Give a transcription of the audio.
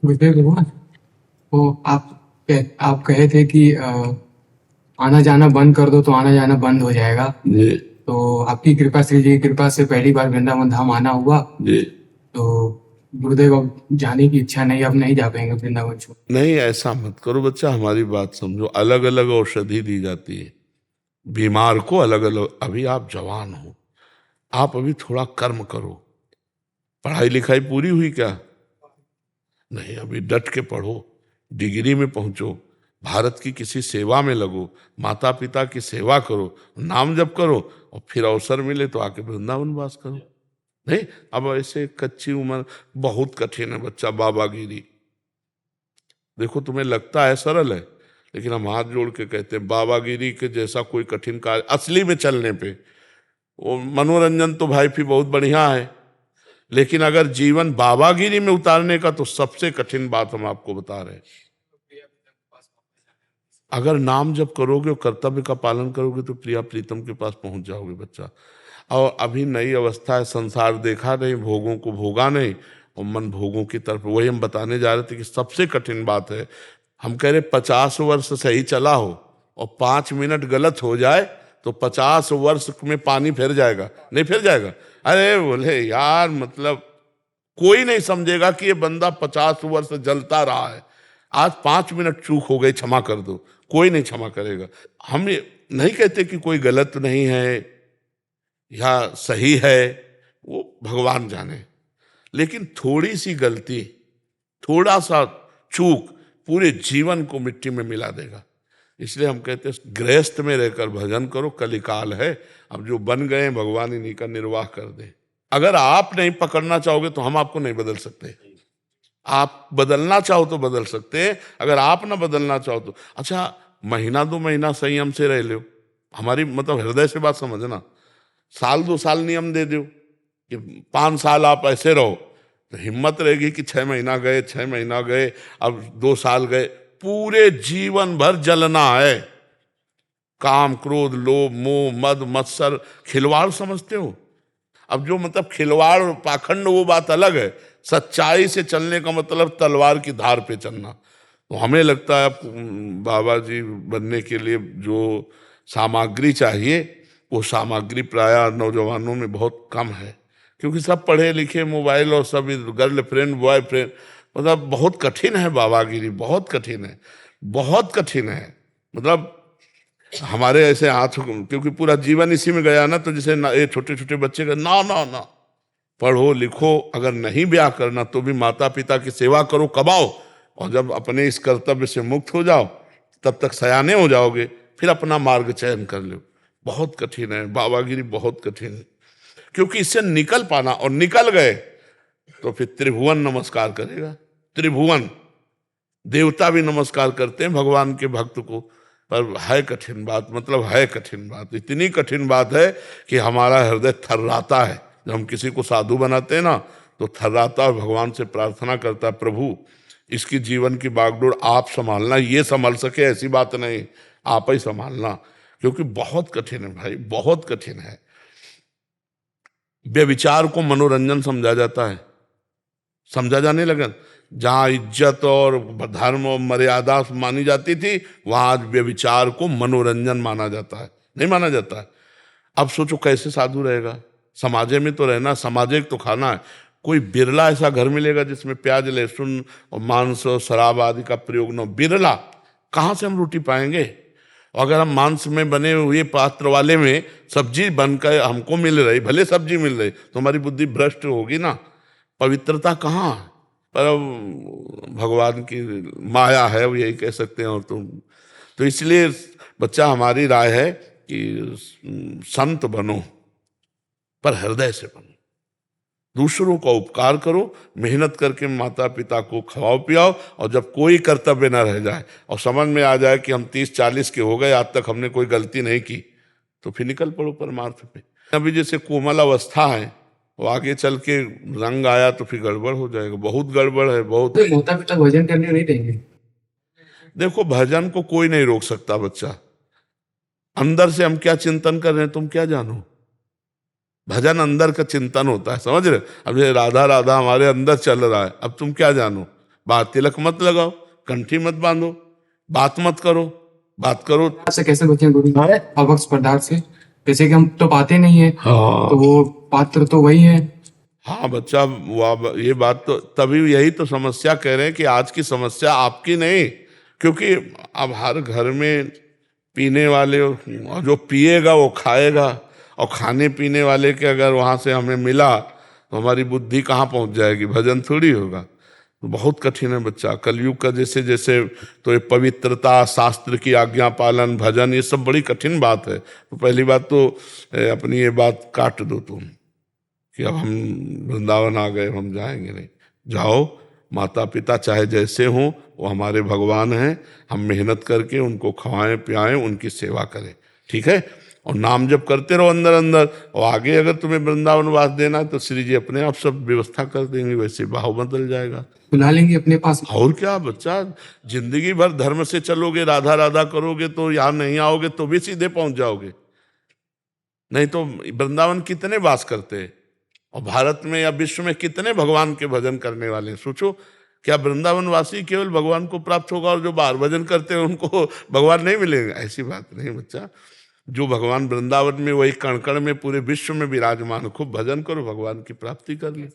मुझे भगवान वो आप कहे थे कि आना जाना बंद कर दो तो आना जाना बंद हो जाएगा जी तो आपकी कृपा, श्री जी की कृपा से पहली बार वृंदावन धाम आना हुआ। जी। तो गुरुदेव अब जाने की इच्छा नहीं, अब नहीं जा पाएंगे वृंदावन छोड़। नहीं, ऐसा मत करो बच्चा, हमारी बात समझो। अलग अलग औषधि दी जाती है बीमार को, अलग अलग। अभी आप जवान हो, आप अभी थोड़ा कर्म करो। पढ़ाई लिखाई पूरी हुई क्या? नहीं, अभी डट के पढ़ो, डिग्री में पहुंचो, भारत की किसी सेवा में लगो, माता पिता की सेवा करो, नाम जप करो, और फिर अवसर मिले तो आके वृंदावन वास करो। नहीं, अब ऐसे कच्ची उम्र बहुत कठिन है बच्चा, बाबागिरी। देखो तुम्हें लगता है सरल है, लेकिन हम हाथ जोड़ के कहते हैं बाबागिरी के जैसा कोई कठिन कार्य असली में चलने पे। वो मनोरंजन तो भाई फिर बहुत बढ़िया है, लेकिन अगर जीवन बाबागिरी में उतारने का, तो सबसे कठिन बात हम आपको बता रहे हैं। अगर नाम जब करोगे और कर्तव्य का पालन करोगे तो प्रिया प्रीतम के पास पहुंच जाओगे बच्चा। और अभी नई अवस्था है, संसार देखा नहीं, भोगों को भोगा नहीं, और मन भोगों की तरफ। वही हम बताने जा रहे थे कि सबसे कठिन बात है, हम कह रहे 50 वर्ष सही चला हो और 5 मिनट गलत हो जाए तो 50 वर्ष में पानी फिर जाएगा, नहीं फिर जाएगा। अरे बोले यार, मतलब कोई नहीं समझेगा कि ये बंदा 50 वर्ष जलता रहा है, आज 5 मिनट चूक हो गई, क्षमा कर दो, कोई नहीं क्षमा करेगा। हम ये नहीं कहते कि कोई गलत नहीं है या सही है, वो भगवान जाने, लेकिन थोड़ी सी गलती, थोड़ा सा चूक पूरे जीवन को मिट्टी में मिला देगा। इसलिए हम कहते हैं गृहस्थ में रहकर भजन करो, कलिकाल है, अब जो बन गए भगवान इन्हीं का निर्वाह कर दे। अगर आप नहीं पकड़ना चाहोगे तो हम आपको नहीं बदल सकते। आप बदलना चाहो तो बदल सकते हैं, अगर आप ना बदलना चाहो तो। अच्छा, महीना 2 महीना संयम से रह लो, हमारी मतलब हृदय से बात समझना। साल 2 साल नियम दे दो कि 5 साल आप ऐसे रहो, तो हिम्मत रहेगी कि 6 महीना गए, 6 महीना गए, अब 2 साल गए, पूरे जीवन भर जलना है। काम क्रोध लोभ मोह मद मत्सर खिलवाड़ समझते हो? अब जो मतलब खिलवाड़ और पाखंड वो बात अलग है, सच्चाई से चलने का मतलब तलवार की धार पे चलना। तो हमें लगता है बाबा जी बनने के लिए जो सामग्री चाहिए, वो सामग्री प्रायः नौजवानों में बहुत कम है, क्योंकि सब पढ़े लिखे, मोबाइल और सब गर्लफ्रेंड बॉयफ्रेंड, मतलब बहुत कठिन है बाबागिरी, बहुत कठिन है, बहुत कठिन है। मतलब हमारे ऐसे हाथ, क्योंकि पूरा जीवन इसी में गया ना, तो जैसे ये छोटे छोटे बच्चे का ना ना ना, पढ़ो लिखो, अगर नहीं ब्याह करना तो भी माता पिता की सेवा करो, कमाओ, और जब अपने इस कर्तव्य से मुक्त हो जाओ तब तक सयाने हो जाओगे, फिर अपना मार्ग चयन कर लो। बहुत कठिन है बाबागिरी, बहुत कठिन है, क्योंकि इससे निकल पाना, और निकल गए तो फिर त्रिभुवन नमस्कार करेगा। त्रिभुवन देवता भी नमस्कार करते हैं भगवान के भक्त को। पर है कठिन बात, मतलब है कठिन बात, इतनी कठिन बात है कि हमारा हृदय थर्राता है जब हम किसी को साधु बनाते हैं ना, तो थर्राता और भगवान से प्रार्थना करता है, प्रभु इसकी जीवन की बागडोर आप संभालना, ये संभाल सके ऐसी बात नहीं, आप ही संभालना, क्योंकि बहुत कठिन है भाई, बहुत कठिन है। व्यभिचार को मनोरंजन समझा जाता है, समझा जाने लगा। जहां इज्जत और धर्म और मर्यादा मानी जाती थी, वहां आज व्यभिचार को मनोरंजन माना जाता है, नहीं माना जाता है। अब सोचो कैसे साधु रहेगा, समाजे में तो रहना, समाजे तो खाना है। कोई बिरला ऐसा घर मिलेगा जिसमें प्याज लहसुन और मांस और शराब आदि का प्रयोग न हो, बिरला। कहाँ से हम रोटी पाएंगे? अगर हम मांस में बने हुए पात्र वाले में सब्जी बनकर हमको मिल रही, भले सब्जी मिल रही, तो हमारी बुद्धि भ्रष्ट होगी ना, पवित्रता कहाँ? पर भगवान की माया है, वो यही कह सकते हैं। और तुम तो इसलिए बच्चा, हमारी राय है कि संत बनो, पर हृदय से बनो, दूसरों का उपकार करो, मेहनत करके माता पिता को खवाओ पियाओ, और जब कोई कर्तव्य न रह जाए और समझ में आ जाए कि हम 30-40 के हो गए, आज तक हमने कोई गलती नहीं की, तो फिर निकल पड़ो परमार्थ पे। अभी जैसे कोमल अवस्था है, वो आगे चल के रंग आया तो फिर गड़बड़ हो जाएगा, बहुत गड़बड़ है, बहुत। माता पिता भजन करने नहीं देंगे। देखो, भजन को कोई नहीं रोक सकता बच्चा, अंदर से हम क्या चिंतन कर रहे हैं तुम क्या जानो। भजन अंदर का चिंतन होता है, समझ रहे? अब ये राधा राधा हमारे अंदर चल रहा है, अब तुम क्या जानो, बात तिलक मत लगाओ, कंठी मत बांधो, बात मत करो, बात करो। से कैसे बचें गुरु जी अभक्ष पदार्थ से? जैसे कि हम तो पाते नहीं है, हाँ तो वो पात्र तो वही है। हाँ बच्चा, वो ये बात तो तभी यही तो समस्या कह रहे हैं कि आज की समस्या आपकी नहीं, क्योंकि अब हर घर में पीने वाले, और जो पिएगा वो खाएगा, और खाने पीने वाले के अगर वहाँ से हमें मिला तो हमारी बुद्धि कहाँ पहुँच जाएगी, भजन थोड़ी होगा। तो बहुत कठिन है बच्चा, कलयुग का जैसे जैसे, तो ये पवित्रता, शास्त्र की आज्ञा पालन, भजन, ये सब बड़ी कठिन बात है। तो पहली बात तो अपनी ये बात काट दो तुम कि अब हम वृंदावन आ गए, हम जाएंगे नहीं। जाओ, माता पिता चाहे जैसे हों वो हमारे भगवान हैं, हम मेहनत करके उनको खवाएं पियाएं, उनकी सेवा करें, ठीक है। और नाम जप करते रहो अंदर अंदर, और आगे अगर तुम्हें वृंदावन वास देना है तो श्री जी अपने आप सब व्यवस्था कर देंगे, वैसे भाव बदल जाएगा। बुला लेंगे अपने पास। और क्या बच्चा, जिंदगी भर धर्म से चलोगे, राधा राधा करोगे तो यहाँ नहीं आओगे तो भी सीधे पहुंच जाओगे। नहीं तो वृंदावन कितने वास करते हैं, और भारत में या विश्व में कितने भगवान के भजन करने वाले हैं। सोचो, क्या वृंदावन वासी केवल भगवान को प्राप्त होगा और जो बाहर भजन करते हैं उनको भगवान नहीं मिलेगा? ऐसी बात नहीं बच्चा। जो भगवान वृंदावन में, वही कण कण में, पूरे विश्व में विराजमान, खूब भजन करो, भगवान की प्राप्ति कर लो।